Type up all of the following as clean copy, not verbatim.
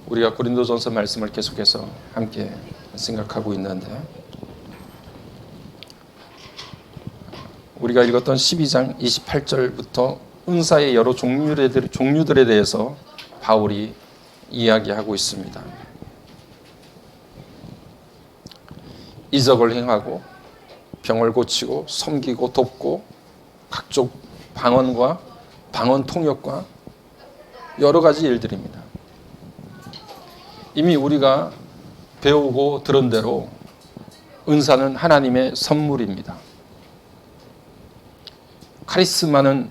우리가 고린도전서 말씀을 계속해서 함께 생각하고 있는데, 우리가 읽었던 12장 28절부터 은사의 여러 종류들에 대해서 바울이 이야기하고 있습니다. 이적을 행하고 병을 고치고 섬기고 돕고 각종 방언과 방언 통역과 여러 가지 일들입니다. 이미 우리가 배우고 들은 대로 은사는 하나님의 선물입니다. 카리스마는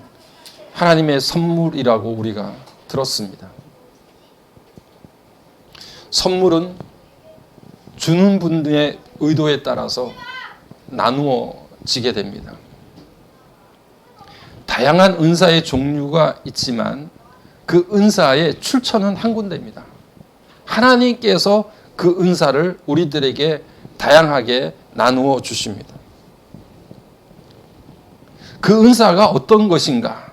하나님의 선물이라고 우리가 들었습니다. 선물은 주는 분의 의도에 따라서 나누어지게 됩니다. 다양한 은사의 종류가 있지만 그 은사의 출처는 한 군데입니다. 하나님께서 그 은사를 우리들에게 다양하게 나누어 주십니다. 그 은사가 어떤 것인가?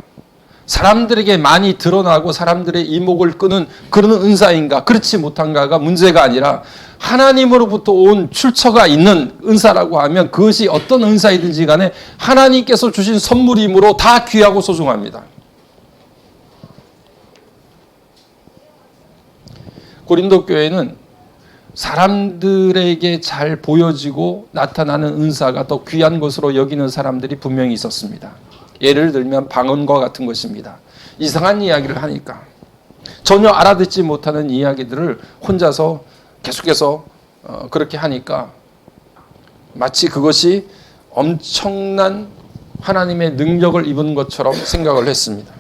사람들에게 많이 드러나고 사람들의 이목을 끄는 그런 은사인가? 그렇지 못한가가 문제가 아니라 하나님으로부터 온 출처가 있는 은사라고 하면 그것이 어떤 은사이든지 간에 하나님께서 주신 선물이므로 다 귀하고 소중합니다. 고린도 교회는 사람들에게 잘 보여지고 나타나는 은사가 더 귀한 것으로 여기는 사람들이 분명히 있었습니다. 예를 들면 방언과 같은 것입니다. 이상한 이야기를 하니까 전혀 알아듣지 못하는 이야기들을 혼자서 계속해서 그렇게 하니까 마치 그것이 엄청난 하나님의 능력을 입은 것처럼 생각을 했습니다.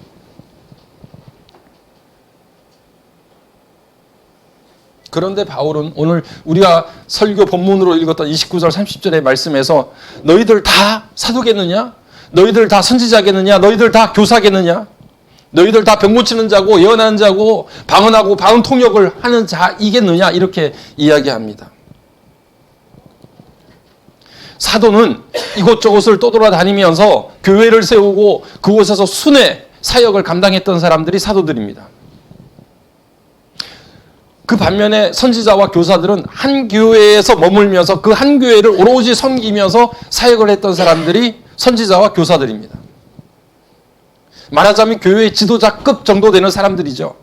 그런데 바울은 오늘 우리가 설교 본문으로 읽었던 29절 30절의 말씀에서 너희들 다 사도겠느냐? 너희들 다 선지자겠느냐? 너희들 다 교사겠느냐? 너희들 다 병 고치는 자고 예언하는 자고 방언하고 방언 통역을 하는 자이겠느냐? 이렇게 이야기합니다. 사도는 이곳저곳을 떠돌아다니면서 교회를 세우고 그곳에서 순회 사역을 감당했던 사람들이 사도들입니다. 그 반면에 선지자와 교사들은 한 교회에서 머물면서 그 한 교회를 오로지 섬기면서 사역을 했던 사람들이 선지자와 교사들입니다. 말하자면 교회의 지도자급 정도 되는 사람들이죠.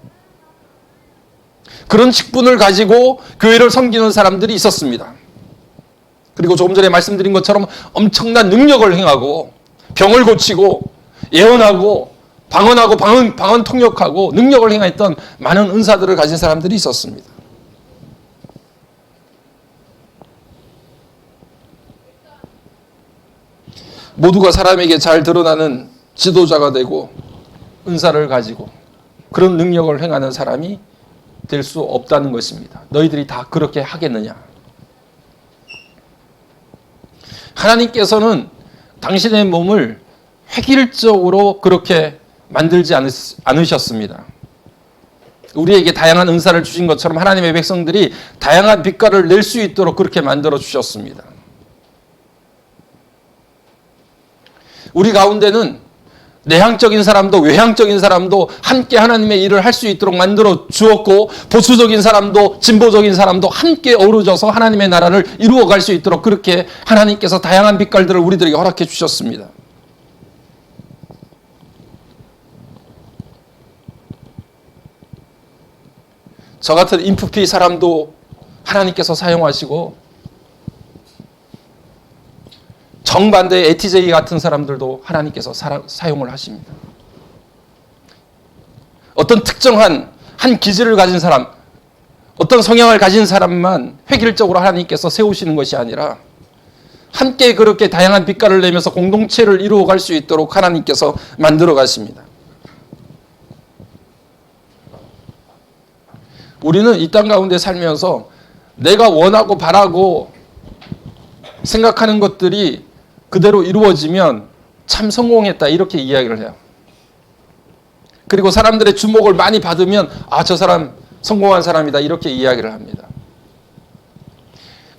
그런 직분을 가지고 교회를 섬기는 사람들이 있었습니다. 그리고 조금 전에 말씀드린 것처럼 엄청난 능력을 행하고 병을 고치고 예언하고 방언하고 방언 통역하고 능력을 행했던 많은 은사들을 가진 사람들이 있었습니다. 모두가 사람에게 잘 드러나는 지도자가 되고 은사를 가지고 그런 능력을 행하는 사람이 될 수 없다는 것입니다. 너희들이 다 그렇게 하겠느냐? 하나님께서는 당신의 몸을 획일적으로 그렇게 만들지 않으셨습니다. 우리에게 다양한 은사를 주신 것처럼 하나님의 백성들이 다양한 빛깔을 낼 수 있도록 그렇게 만들어 주셨습니다. 우리 가운데는 내향적인 사람도 외향적인 사람도 함께 하나님의 일을 할 수 있도록 만들어 주었고 보수적인 사람도 진보적인 사람도 함께 어우러져서 하나님의 나라를 이루어갈 수 있도록 그렇게 하나님께서 다양한 빛깔들을 우리들에게 허락해 주셨습니다. 저 같은 인프피 사람도 하나님께서 사용하시고 정반대의 에티제이 같은 사람들도 하나님께서 사용을 하십니다. 어떤 특정한 한 기질을 가진 사람, 어떤 성향을 가진 사람만 획일적으로 하나님께서 세우시는 것이 아니라 함께 그렇게 다양한 빛깔을 내면서 공동체를 이루어갈 수 있도록 하나님께서 만들어 가십니다. 우리는 이 땅 가운데 살면서 내가 원하고 바라고 생각하는 것들이 그대로 이루어지면 참 성공했다 이렇게 이야기를 해요. 그리고 사람들의 주목을 많이 받으면 저 사람 성공한 사람이다 이렇게 이야기를 합니다.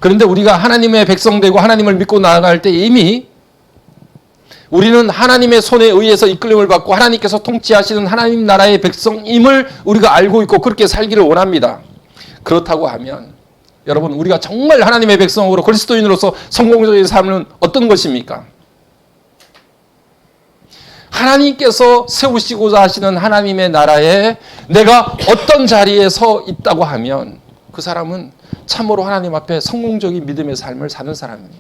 그런데 우리가 하나님의 백성 되고 하나님을 믿고 나아갈 때 이미 우리는 하나님의 손에 의해서 이끌림을 받고 하나님께서 통치하시는 하나님 나라의 백성임을 우리가 알고 있고 그렇게 살기를 원합니다. 그렇다고 하면 여러분, 우리가 정말 하나님의 백성으로 그리스도인으로서 성공적인 삶은 어떤 것입니까? 하나님께서 세우시고자 하시는 하나님의 나라에 내가 어떤 자리에 서 있다고 하면 그 사람은 참으로 하나님 앞에 성공적인 믿음의 삶을 사는 사람입니다.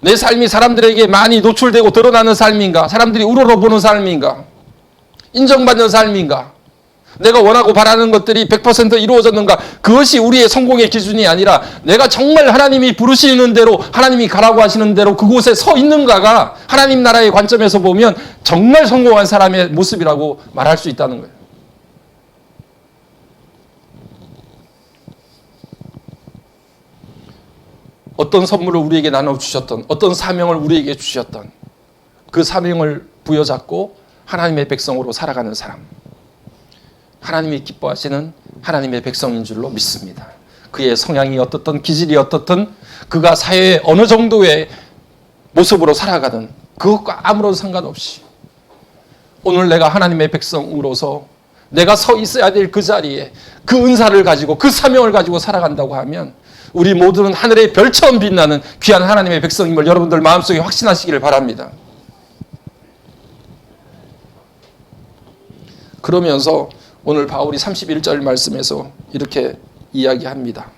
내 삶이 사람들에게 많이 노출되고 드러나는 삶인가? 사람들이 우러러보는 삶인가? 인정받는 삶인가? 내가 원하고 바라는 것들이 100% 이루어졌는가? 그것이 우리의 성공의 기준이 아니라 내가 정말 하나님이 부르시는 대로, 하나님이 가라고 하시는 대로 그곳에 서 있는가가 하나님 나라의 관점에서 보면 정말 성공한 사람의 모습이라고 말할 수 있다는 거예요. 어떤 선물을 우리에게 나눠주셨던, 어떤 사명을 우리에게 주셨던 그 사명을 부여잡고 하나님의 백성으로 살아가는 사람, 하나님이 기뻐하시는 하나님의 백성인 줄로 믿습니다. 그의 성향이 어떻든 기질이 어떻든 그가 사회에 어느 정도의 모습으로 살아가든 그것과 아무런 상관없이 오늘 내가 하나님의 백성으로서 내가 서 있어야 될 그 자리에 그 은사를 가지고 그 사명을 가지고 살아간다고 하면 우리 모두는 하늘의 별처럼 빛나는 귀한 하나님의 백성임을 여러분들 마음속에 확신하시기를 바랍니다. 그러면서 오늘 바울이 31절 말씀에서 이렇게 이야기합니다.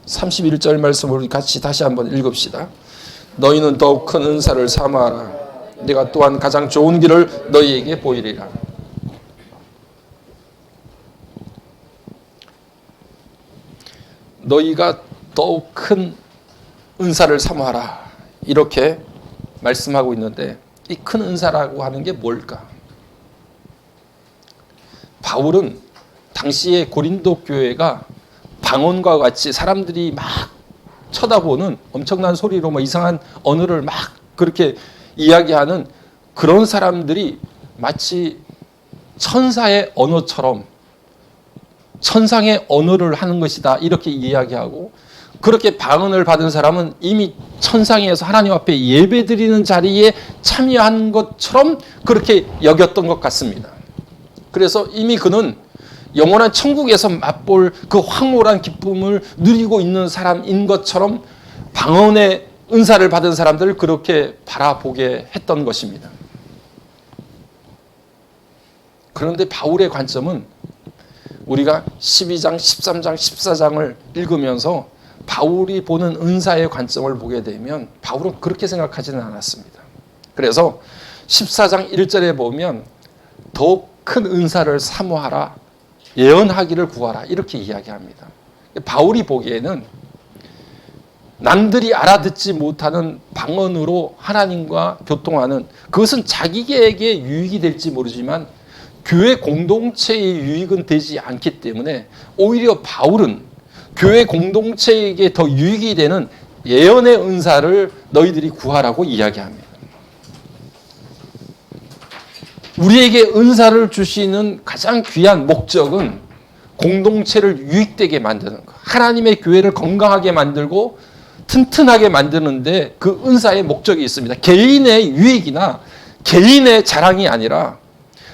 31절 말씀을 같이 다시 한번 읽읍시다. 너희는 더욱 큰 은사를 사모하라. 내가 또한 가장 좋은 길을 너희에게 보이리라. 너희가 더욱 큰 은사를 사모하라. 이렇게 말씀하고 있는데 이 큰 은사라고 하는 게 뭘까? 바울은 당시의 고린도 교회가 방언과 같이 사람들이 막 쳐다보는 엄청난 소리로 이상한 언어를 막 그렇게 이야기하는 그런 사람들이 마치 천사의 언어처럼 천상의 언어를 하는 것이다 이렇게 이야기하고, 그렇게 방언을 받은 사람은 이미 천상에서 하나님 앞에 예배드리는 자리에 참여한 것처럼 그렇게 여겼던 것 같습니다. 그래서 이미 그는 영원한 천국에서 맛볼 그 황홀한 기쁨을 누리고 있는 사람인 것처럼 방언의 은사를 받은 사람들을 그렇게 바라보게 했던 것입니다. 그런데 바울의 관점은 우리가 12장, 13장, 14장을 읽으면서 바울이 보는 은사의 관점을 보게 되면 바울은 그렇게 생각하지는 않았습니다. 그래서 14장 1절에 보면 더욱 큰 은사를 사모하라, 예언하기를 구하라 이렇게 이야기합니다. 바울이 보기에는 남들이 알아듣지 못하는 방언으로 하나님과 교통하는 그것은 자기에게 유익이 될지 모르지만 교회 공동체의 유익은 되지 않기 때문에 오히려 바울은 교회 공동체에게 더 유익이 되는 예언의 은사를 너희들이 구하라고 이야기합니다. 우리에게 은사를 주시는 가장 귀한 목적은 공동체를 유익되게 만드는 것, 하나님의 교회를 건강하게 만들고 튼튼하게 만드는데 그 은사의 목적이 있습니다. 개인의 유익이나 개인의 자랑이 아니라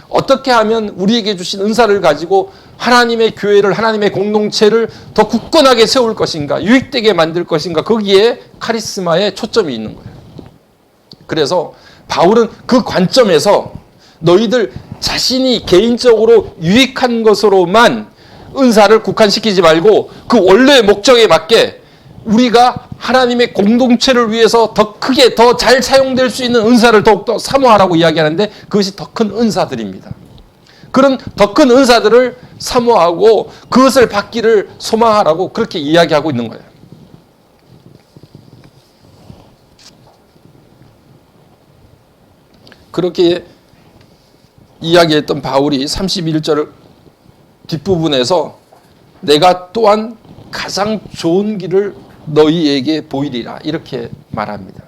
어떻게 하면 우리에게 주신 은사를 가지고 하나님의 교회를, 하나님의 공동체를 더 굳건하게 세울 것인가, 유익되게 만들 것인가, 거기에 카리스마에 초점이 있는 거예요. 그래서 바울은 그 관점에서 너희들 자신이 개인적으로 유익한 것으로만 은사를 국한시키지 말고 그 원래의 목적에 맞게 우리가 하나님의 공동체를 위해서 더 크게 더 잘 사용될 수 있는 은사를 더욱더 사모하라고 이야기하는데 그것이 더 큰 은사들입니다. 그런 더 큰 은사들을 사모하고 그것을 받기를 소망하라고 그렇게 이야기하고 있는 거예요. 그렇게 이야기했던 바울이 31절 뒷부분에서 내가 또한 가장 좋은 길을 너희에게 보이리라 이렇게 말합니다.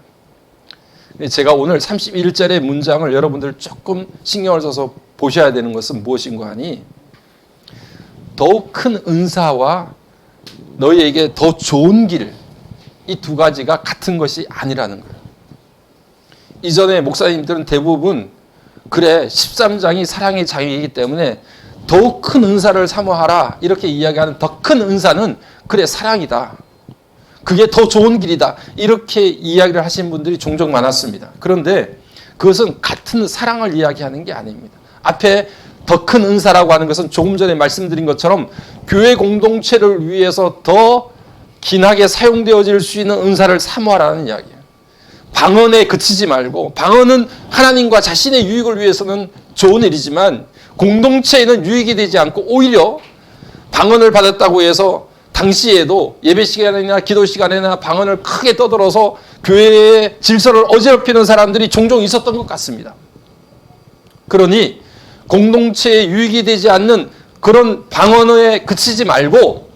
제가 오늘 31절의 문장을 여러분들 조금 신경을 써서 보셔야 되는 것은 무엇인가 하니 더욱 큰 은사와 너희에게 더 좋은 길, 이 두 가지가 같은 것이 아니라는 거예요. 이전에 목사님들은 대부분 그래 13장이 사랑의 장이기 때문에 더 큰 은사를 사모하라 이렇게 이야기하는 더 큰 은사는 그래 사랑이다. 그게 더 좋은 길이다. 이렇게 이야기를 하신 분들이 종종 많았습니다. 그런데 그것은 같은 사랑을 이야기하는 게 아닙니다. 앞에 더 큰 은사라고 하는 것은 조금 전에 말씀드린 것처럼 교회 공동체를 위해서 더 긴하게 사용되어질 수 있는 은사를 사모하라는 이야기예요. 방언에 그치지 말고, 방언은 하나님과 자신의 유익을 위해서는 좋은 일이지만 공동체에는 유익이 되지 않고 오히려 방언을 받았다고 해서 당시에도 예배 시간이나 기도 시간에나 방언을 크게 떠들어서 교회의 질서를 어지럽히는 사람들이 종종 있었던 것 같습니다. 그러니 공동체에 유익이 되지 않는 그런 방언에 그치지 말고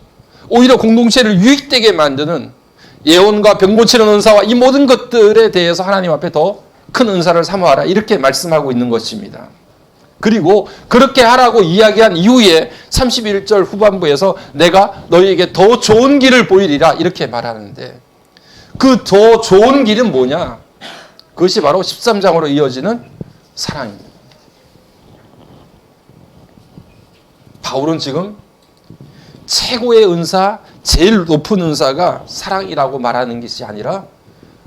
오히려 공동체를 유익되게 만드는 예언과 병 고치는 은사와 이 모든 것들에 대해서 하나님 앞에 더 큰 은사를 사모하라 이렇게 말씀하고 있는 것입니다. 그리고 그렇게 하라고 이야기한 이후에 31절 후반부에서 내가 너희에게 더 좋은 길을 보이리라 이렇게 말하는데 그 더 좋은 길은 뭐냐? 그것이 바로 13장으로 이어지는 사랑입니다. 바울은 지금 최고의 은사, 제일 높은 은사가 사랑이라고 말하는 것이 아니라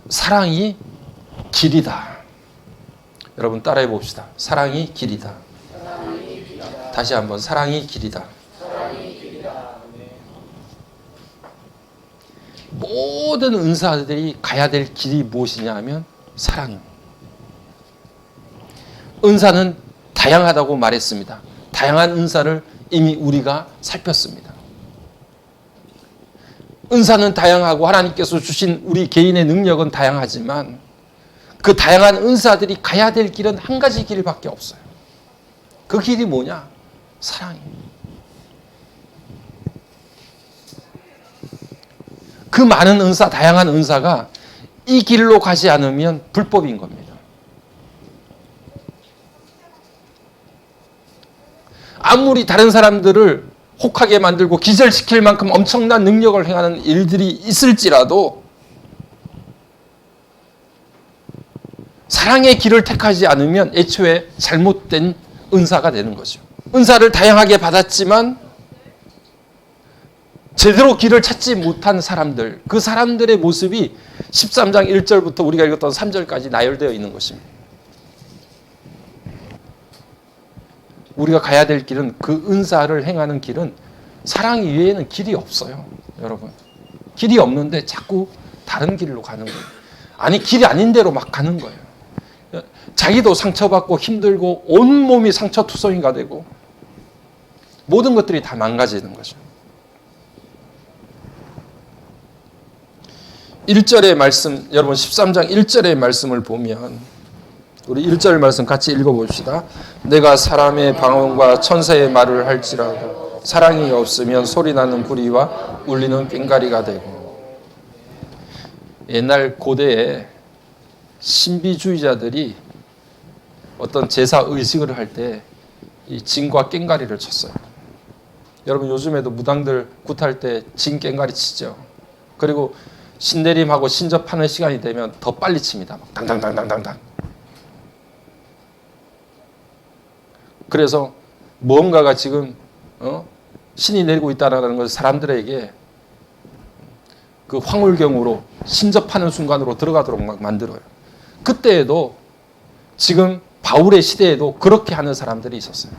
사랑이 길이다. 여러분 따라해 봅시다. 사랑이 길이다. 다시 한번 사랑이 길이다. 모든 은사들이 가야 될 길이 무엇이냐 하면 사랑입니다. 은사는 다양하다고 말했습니다. 다양한 은사를 이미 우리가 살폈습니다. 은사는 다양하고 하나님께서 주신 우리 개인의 능력은 다양하지만 그 다양한 은사들이 가야 될 길은 한 가지 길밖에 없어요. 그 길이 뭐냐? 사랑입니다. 그 많은 은사, 다양한 은사가 이 길로 가지 않으면 불법인 겁니다. 아무리 다른 사람들을 혹하게 만들고 기절시킬 만큼 엄청난 능력을 행하는 일들이 있을지라도 사랑의 길을 택하지 않으면 애초에 잘못된 은사가 되는 거죠. 은사를 다양하게 받았지만 제대로 길을 찾지 못한 사람들, 그 사람들의 모습이 13장 1절부터 우리가 읽었던 3절까지 나열되어 있는 것입니다. 우리가 가야 될 길은 그 은사를 행하는 길은 사랑 이외에는 길이 없어요. 여러분. 길이 없는데 자꾸 다른 길로 가는 거예요. 아니 길이 아닌 대로 막 가는 거예요. 자기도 상처받고 힘들고 온몸이 상처투성이가 되고 모든 것들이 다 망가지는 거죠. 1절의 말씀, 여러분 13장 1절의 말씀을 보면 우리 1절 말씀 같이 읽어봅시다. 내가 사람의 방언과 천사의 말을 할지라도 사랑이 없으면 소리나는 구리와 울리는 꽹과리가 되고. 옛날 고대에 신비주의자들이 어떤 제사 의식을 할 때 이 진과 꽹과리를 쳤어요. 여러분 요즘에도 무당들 굿할 때 진 꽹과리 치죠. 그리고 신내림하고 신접하는 시간이 되면 더 빨리 칩니다. 막 당당당당당당. 그래서 무언가가 지금 신이 내리고 있다는 것을 사람들에게 그 황홀경으로 신접하는 순간으로 들어가도록 막 만들어요. 그때에도 지금 바울의 시대에도 그렇게 하는 사람들이 있었어요.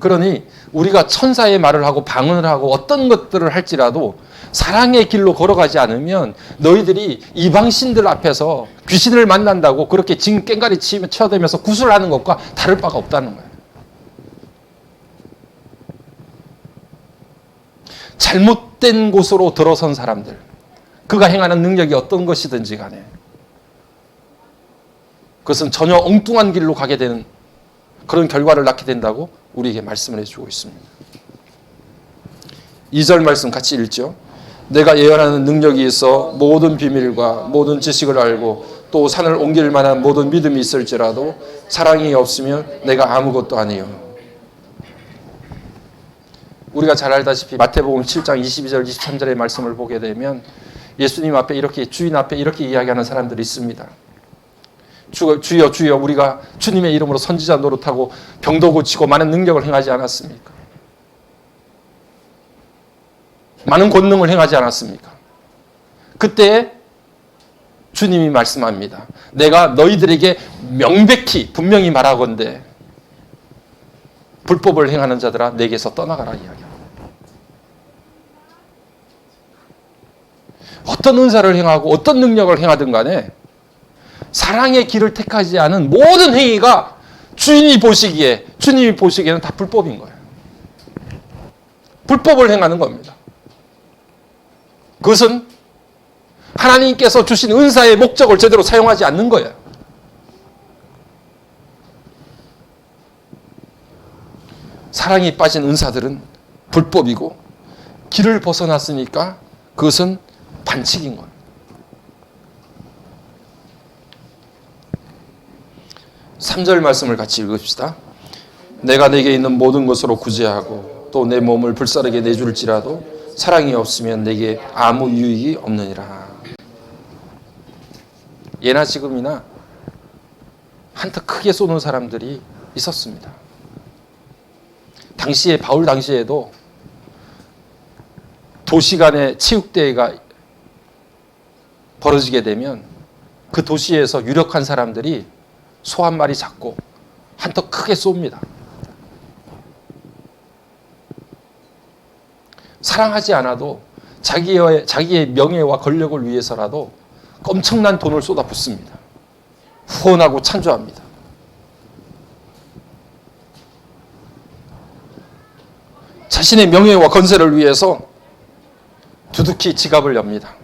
그러니 우리가 천사의 말을 하고 방언을 하고 어떤 것들을 할지라도 사랑의 길로 걸어가지 않으면 너희들이 이방신들 앞에서 귀신을 만난다고 그렇게 진 꽹과리 쳐대면서 구슬하는 것과 다를 바가 없다는 거예요. 잘못된 곳으로 들어선 사람들, 그가 행하는 능력이 어떤 것이든지 간에 그것은 전혀 엉뚱한 길로 가게 되는 그런 결과를 낳게 된다고 우리에게 말씀을 해주고 있습니다. 2절 말씀 같이 읽죠. 내가 예언하는 능력이 있어 모든 비밀과 모든 지식을 알고 또 산을 옮길 만한 모든 믿음이 있을지라도 사랑이 없으면 내가 아무것도 아니요. 우리가 잘 알다시피 마태복음 7장 22절 23절의 말씀을 보게 되면 예수님 앞에 이렇게 주인 앞에 이렇게 이야기하는 사람들이 있습니다. 주여 주여 우리가 주님의 이름으로 선지자 노릇하고 병도 고치고 많은 능력을 행하지 않았습니까? 많은 권능을 행하지 않았습니까? 그때 주님이 말씀합니다. 내가 너희들에게 명백히 분명히 말하건대 불법을 행하는 자들아 내게서 떠나가라 이야기합니다. 어떤 은사를 행하고 어떤 능력을 행하든 간에 사랑의 길을 택하지 않은 모든 행위가 주님이 보시기에는 다 불법인 거예요. 불법을 행하는 겁니다. 그것은 하나님께서 주신 은사의 목적을 제대로 사용하지 않는 거예요. 사랑이 빠진 은사들은 불법이고 길을 벗어났으니까 그것은 반칙인 거예요. 3절 말씀을 같이 읽읍시다. 내가 내게 있는 모든 것으로 구제하고 또 내 몸을 불사르게 내줄지라도 사랑이 없으면 내게 아무 유익이 없느니라. 예나 지금이나 한턱 크게 쏘는 사람들이 있었습니다. 바울 당시에도 도시 간의 체육대회가 벌어지게 되면 그 도시에서 유력한 사람들이 소 한 마리 잡고 한턱 크게 쏩니다. 사랑하지 않아도 자기의 명예와 권력을 위해서라도 엄청난 돈을 쏟아붓습니다. 후원하고 찬조합니다. 자신의 명예와 건세를 위해서 두둑히 지갑을 엽니다.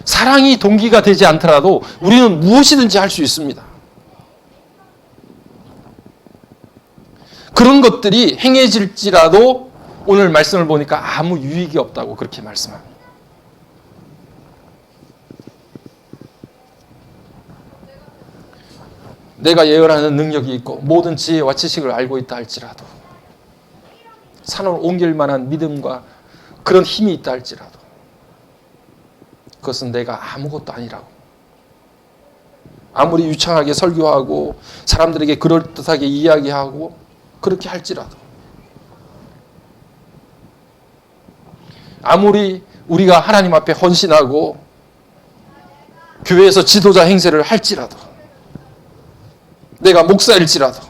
사랑이 동기가 되지 않더라도 우리는 무엇이든지 할 수 있습니다. 그런 것들이 행해질지라도 오늘 말씀을 보니까 아무 유익이 없다고 그렇게 말씀합니다. 내가 예언하는 능력이 있고 모든 지혜와 지식을 알고 있다 할지라도 산을 옮길 만한 믿음과 그런 힘이 있다 할지라도 그것은 내가 아무것도 아니라고. 아무리 유창하게 설교하고 사람들에게 그럴듯하게 이야기하고 그렇게 할지라도 아무리 우리가 하나님 앞에 헌신하고 교회에서 지도자 행세를 할지라도 내가 목사일지라도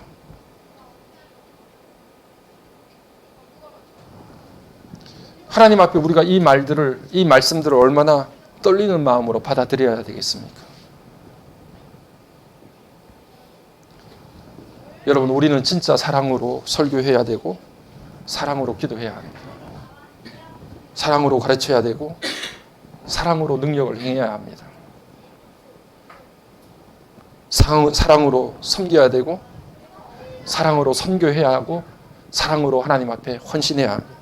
하나님 앞에 우리가 이 말씀들을 얼마나 떨리는 마음으로 받아들여야 되겠습니까? 여러분, 우리는 진짜 사랑으로 설교해야 되고 사랑으로 기도해야 합니다. 사랑으로 가르쳐야 되고 사랑으로 능력을 행해야 합니다. 사랑으로 섬겨야 되고 사랑으로 선교해야 하고 사랑으로 하나님 앞에 헌신해야 합니다.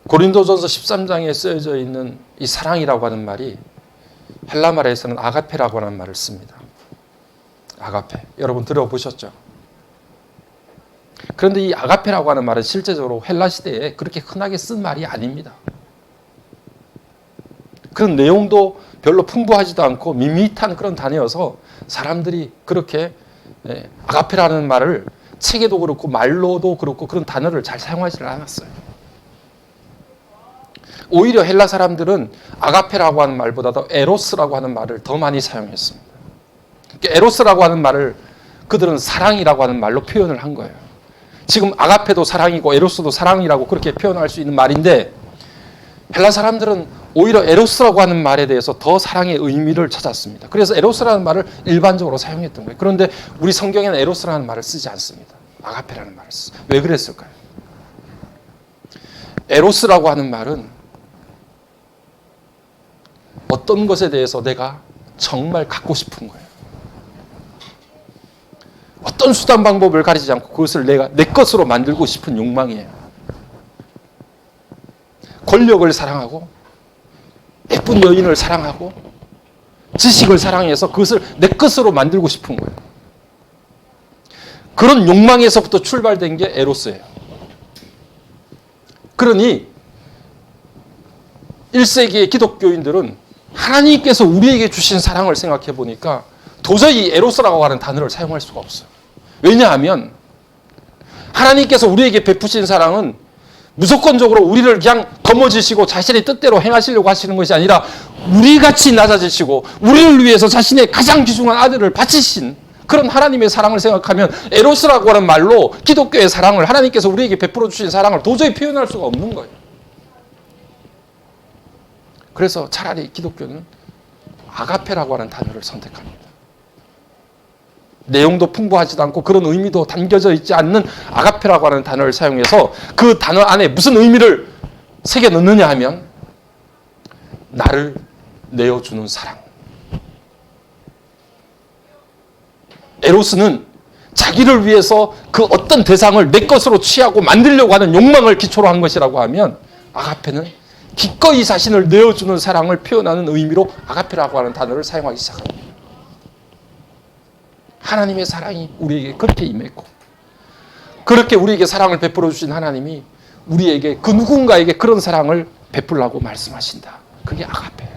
고린도전서 13장에 쓰여져 있는 이 사랑이라고 하는 말이 헬라 말에서는 아가페라고 하는 말을 씁니다. 아가페. 여러분 들어보셨죠? 그런데 이 아가페라고 하는 말은 실제적으로 헬라 시대에 그렇게 흔하게 쓴 말이 아닙니다. 그런 내용도 별로 풍부하지도 않고 밋밋한 그런 단어여서 사람들이 그렇게 아가페라는 말을 책에도 그렇고 말로도 그렇고 그런 단어를 잘 사용하지를 않았어요. 오히려 헬라 사람들은 아가페라고 하는 말보다도 에로스라고 하는 말을 더 많이 사용했습니다. 에로스라고 하는 말을 그들은 사랑이라고 하는 말로 표현을 한 거예요. 지금 아가페도 사랑이고 에로스도 사랑이라고 그렇게 표현할 수 있는 말인데 헬라 사람들은 오히려 에로스라고 하는 말에 대해서 더 사랑의 의미를 찾았습니다. 그래서 에로스라는 말을 일반적으로 사용했던 거예요. 그런데 우리 성경에는 에로스라는 말을 쓰지 않습니다. 아가페라는 말을 쓰죠. 왜 그랬을까요? 에로스라고 하는 말은 어떤 것에 대해서 내가 정말 갖고 싶은 거예요. 어떤 수단 방법을 가리지 않고 그것을 내가 내 것으로 만들고 싶은 욕망이에요. 권력을 사랑하고 예쁜 여인을 사랑하고 지식을 사랑해서 그것을 내 것으로 만들고 싶은 거예요. 그런 욕망에서부터 출발된 게 에로스예요. 그러니 1세기의 기독교인들은 하나님께서 우리에게 주신 사랑을 생각해 보니까 도저히 에로스라고 하는 단어를 사용할 수가 없어요. 왜냐하면 하나님께서 우리에게 베푸신 사랑은 무조건적으로 우리를 그냥 거머쥐시고 자신의 뜻대로 행하시려고 하시는 것이 아니라 우리같이 낮아지시고 우리를 위해서 자신의 가장 귀중한 아들을 바치신 그런 하나님의 사랑을 생각하면 에로스라고 하는 말로 기독교의 사랑을, 하나님께서 우리에게 베풀어 주신 사랑을 도저히 표현할 수가 없는 거예요. 그래서 차라리 기독교는 아가페라고 하는 단어를 선택합니다. 내용도 풍부하지도 않고 그런 의미도 담겨져 있지 않는 아가페라고 하는 단어를 사용해서 그 단어 안에 무슨 의미를 새겨 넣느냐 하면 나를 내어주는 사랑. 에로스는 자기를 위해서 그 어떤 대상을 내 것으로 취하고 만들려고 하는 욕망을 기초로 한 것이라고 하면 아가페는 기꺼이 자신을 내어주는 사랑을 표현하는 의미로 아가페라고 하는 단어를 사용하기 시작합니다. 하나님의 사랑이 우리에게 그렇게 임했고 그렇게 우리에게 사랑을 베풀어 주신 하나님이 우리에게 그 누군가에게 그런 사랑을 베풀라고 말씀하신다. 그게 아가페예요.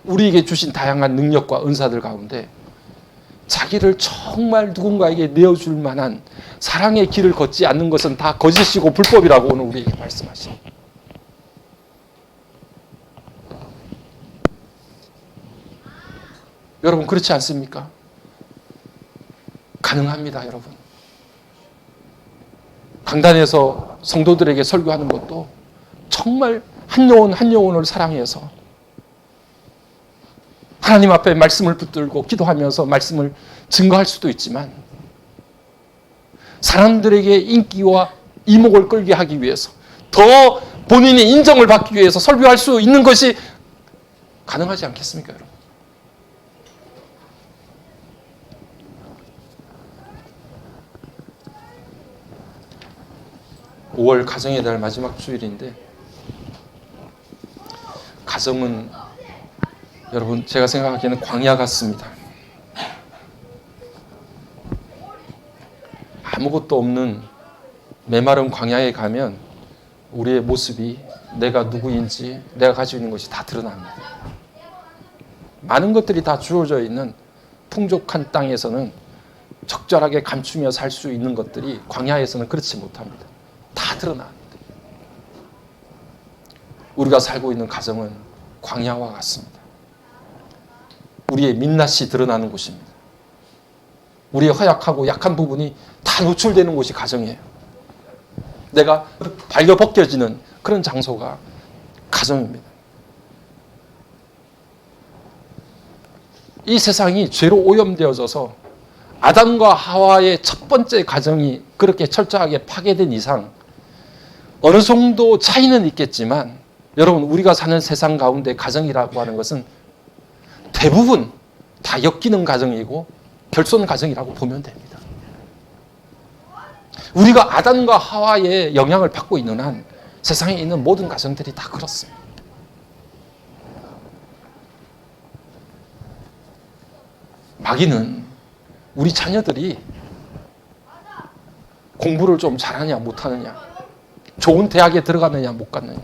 우리에게 주신 다양한 능력과 은사들 가운데 자기를 정말 누군가에게 내어줄 만한 사랑의 길을 걷지 않는 것은 다 거짓이고 불법이라고 오늘 우리에게 말씀하십니다. 여러분 그렇지 않습니까? 가능합니다, 여러분. 강단에서 성도들에게 설교하는 것도 정말 한 영혼 한 영혼을 사랑해서 하나님 앞에 말씀을 붙들고 기도하면서 말씀을 증거할 수도 있지만 사람들에게 인기와 이목을 끌게 하기 위해서 더 본인의 인정을 받기 위해서 설교할 수 있는 것이 가능하지 않겠습니까, 여러분? (5월) 가정의 달 마지막 주일인데 가정은 여러분 제가 생각하기에는 광야 같습니다. 아무것도 없는 메마른 광야에 가면 우리의 모습이 내가 누구인지 내가 가지고 있는 것이 다 드러납니다. 많은 것들이 다 주어져 있는 풍족한 땅에서는 적절하게 감추며 살 수 있는 것들이 광야에서는 그렇지 못합니다. 다 드러납니다. 우리가 살고 있는 가정은 광야와 같습니다. 우리의 민낯이 드러나는 곳입니다. 우리의 허약하고 약한 부분이 다 노출되는 곳이 가정이에요. 내가 발려벗겨지는 그런 장소가 가정입니다. 이 세상이 죄로 오염되어져서 아담과 하와의 첫 번째 가정이 그렇게 철저하게 파괴된 이상 어느 정도 차이는 있겠지만 여러분 우리가 사는 세상 가운데 가정이라고 하는 것은 대부분 다 엮이는 가정이고 결손 가정이라고 보면 됩니다. 우리가 아담과 하와의 영향을 받고 있는 한 세상에 있는 모든 가정들이 다 그렇습니다. 마귀는 우리 자녀들이 공부를 좀 잘하냐 못하느냐, 좋은 대학에 들어가느냐 못 갔느냐,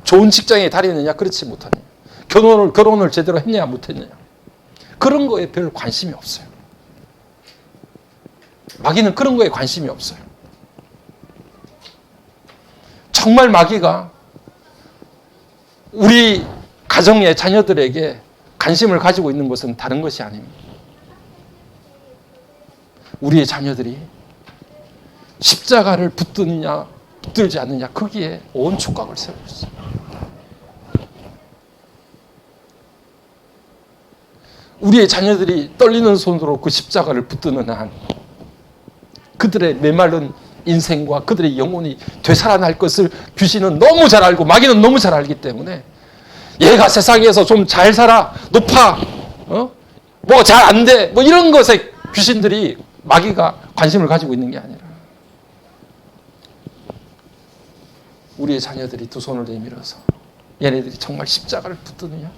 좋은 직장에 다니느냐 그렇지 못하느냐, 결혼을 제대로 했느냐 못했느냐 그런 거에 별 관심이 없어요. 마귀는 그런 거에 관심이 없어요. 정말 마귀가 우리 가정의 자녀들에게 관심을 가지고 있는 것은 다른 것이 아닙니다. 우리의 자녀들이 십자가를 붙드느냐 붙들지 않느냐 거기에 온 촉각을 세우고 있어요. 우리의 자녀들이 떨리는 손으로 그 십자가를 붙드는 한 그들의 메마른 인생과 그들의 영혼이 되살아날 것을 귀신은 너무 잘 알고 마귀는 너무 잘 알기 때문에 얘가 세상에서 좀 잘 살아, 높아, 뭐 잘 안 돼, 뭐 이런 것에 귀신들이 마귀가 관심을 가지고 있는 게 아니라 우리의 자녀들이 두 손을 내밀어서 얘네들이 정말 십자가를 붙드느냐?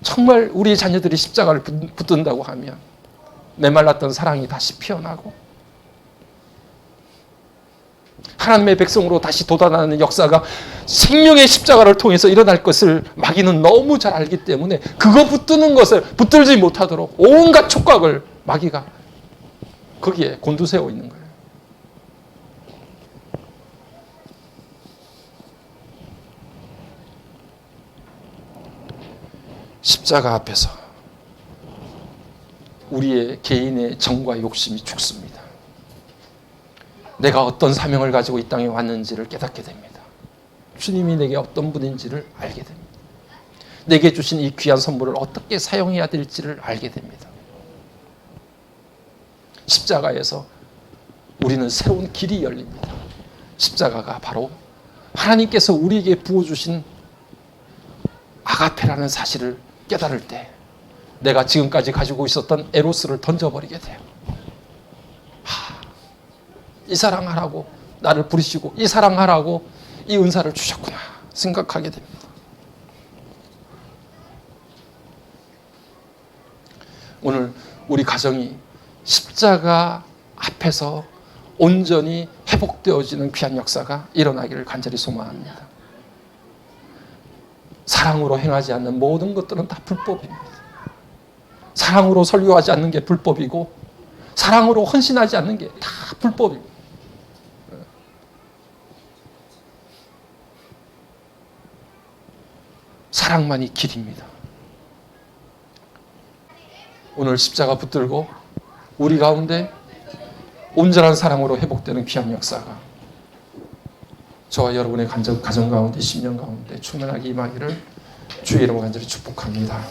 정말 우리의 자녀들이 십자가를 붙든다고 하면 메말랐던 사랑이 다시 피어나고 하나님의 백성으로 다시 돋아나는 역사가 생명의 십자가를 통해서 일어날 것을 마귀는 너무 잘 알기 때문에 그거 붙드는 것을 붙들지 못하도록 온갖 촉각을 마귀가 거기에 곤두세워 있는 거예요. 십자가 앞에서 우리의 개인의 정과 욕심이 죽습니다. 내가 어떤 사명을 가지고 이 땅에 왔는지를 깨닫게 됩니다. 주님이 내게 어떤 분인지를 알게 됩니다. 내게 주신 이 귀한 선물을 어떻게 사용해야 될지를 알게 됩니다. 십자가에서 우리는 새로운 길이 열립니다. 십자가가 바로 하나님께서 우리에게 부어주신 아가페라는 사실을 깨달을 때 내가 지금까지 가지고 있었던 에로스를 던져버리게 돼요. 이 사랑하라고 나를 부르시고 이 사랑하라고 이 은사를 주셨구나 생각하게 됩니다. 오늘 우리 가정이 십자가 앞에서 온전히 회복되어지는 귀한 역사가 일어나기를 간절히 소망합니다. 사랑으로 행하지 않는 모든 것들은 다 불법입니다. 사랑으로 설교하지 않는 게 불법이고 사랑으로 헌신하지 않는 게 다 불법입니다. 사랑만이 길입니다. 오늘 십자가 붙들고 우리 가운데 온전한 사랑으로 회복되는 귀한 역사가 저와 여러분의 가정 가운데 10년 가운데 충만하게 임하기를 주의 이름으로 간절히 축복합니다.